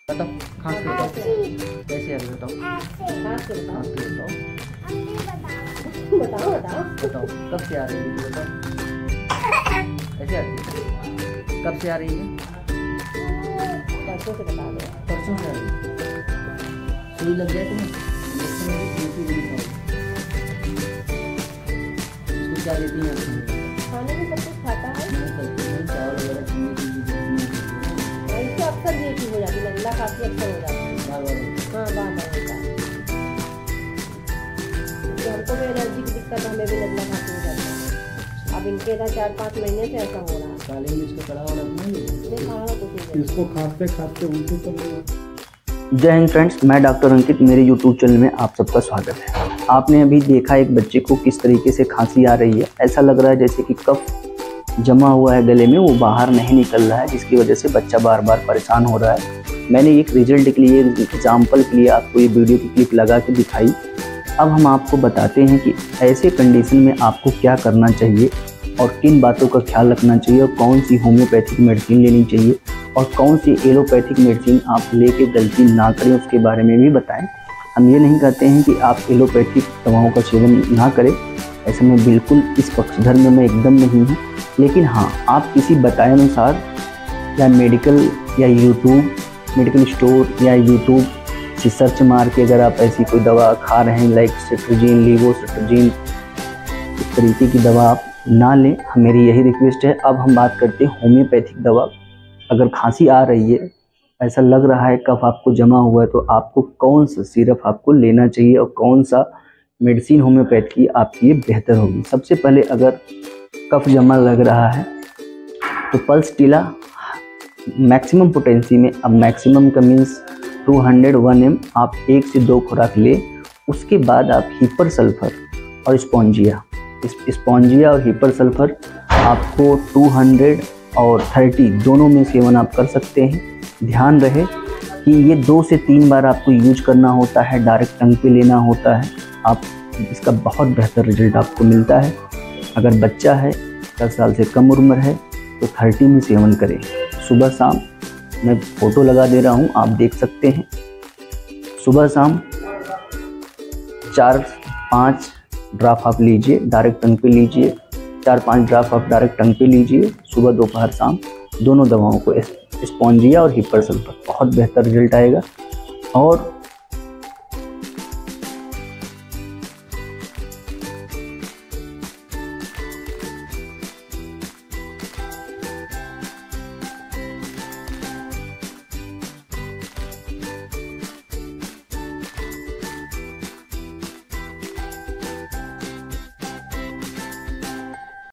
बताओ खांस के बताओ कैसे आ रही बताओ। खांस के खांस के बताओ बताओ बताओ बताओ कब से आ रही है बताओ। कैसे आती है कब से आ रही है? परसों से बता दो। परसों से आ रही है। सुई लग गया तुम्हें? इसको क्या देती हैं? खाने में सब कुछ खाता है। चावल वगैरह इसको अक्सर ये चीज हो जाती है, नल्ला खांसी अक्सर हो जाती है। हाँ बार बार होता है। हमको भी एलर्जी की दिक्कत, हमें भी नल्ला खांसी हो जाती है। अब इनके ना 4-5 महीने से ऐसा हो रहा है। काली मिर्च का कड़ा वाला नहीं इसको खाते खाते उल्टी तो नहीं। जय हिंद फ्रेंड्स, मैं डॉक्टर अंकित, मेरे यूट्यूब चैनल में आप सबका स्वागत है। आपने अभी देखा एक बच्चे को किस तरीके से खांसी आ रही है। ऐसा लग रहा है जैसे कि कफ जमा हुआ है गले में, वो बाहर नहीं निकल रहा है, जिसकी वजह से बच्चा बार बार परेशान हो रहा है। मैंने एक रिजल्ट के लिए, एग्जाम्पल के लिए आपको ये वीडियो की क्लिप लगा के दिखाई। अब हम आपको बताते हैं कि ऐसे कंडीशन में आपको क्या करना चाहिए और किन बातों का ख्याल रखना चाहिए और कौन सी होम्योपैथिक मेडिसिन लेनी चाहिए और कौन सी एलोपैथिक मेडिसिन आप लेके गलती ना करें, उसके बारे में भी बताएं। हम ये नहीं कहते हैं कि आप एलोपैथिक दवाओं का सेवन ना करें, ऐसे में बिल्कुल इस पक्षधर में मैं एकदम नहीं हूँ। लेकिन हाँ, आप किसी बताए अनुसार या मेडिकल या यूट्यूब मेडिकल स्टोर या यूट्यूब से सर्च मार के अगर आप ऐसी कोई दवा खा रहे हैं, लाइक सेट्रोजिन, लीवोसेट्रोजिन, इस तरीके की दवा आप ना लें, मेरी यही रिक्वेस्ट है। अब हम बात करते हैं होम्योपैथिक दवा। अगर खांसी आ रही है, ऐसा लग रहा है कफ आपको जमा हुआ है, तो आपको कौन सा सिरप आपको लेना चाहिए और कौन सा मेडिसिन होम्योपैथ की आपके लिए बेहतर होगी। सबसे पहले अगर कफ जमा लग रहा है तो पल्स टीला मैक्सिमम पोटेंसी में, अब मैक्सिमम का मीन्स 201 ml, आप 1 से 2 खुराक ले। उसके बाद आप हिपर सल्फर और स्पॉन्जिया और हिपर सल्फर आपको 200 और 30 दोनों में सेवन आप कर सकते हैं। ध्यान रहे कि ये 2 से 3 बार आपको यूज करना होता है, डायरेक्ट टंग पे लेना होता है। आप इसका बहुत बेहतर रिजल्ट आपको मिलता है। अगर बच्चा है 10 साल से कम उम्र है तो 30 में सेवन करें। सुबह शाम, मैं फ़ोटो लगा दे रहा हूँ, आप देख सकते हैं। सुबह शाम 4-5 ड्रॉप आप लीजिए, डायरेक्ट टंग पे लीजिए। 4-5 ड्रॉप आप डायरेक्ट टंग पे लीजिए, सुबह दोपहर शाम, दोनों दवाओं को, स्पॉन्जिया और हिपर सल्फर। बहुत बेहतर रिजल्ट आएगा। और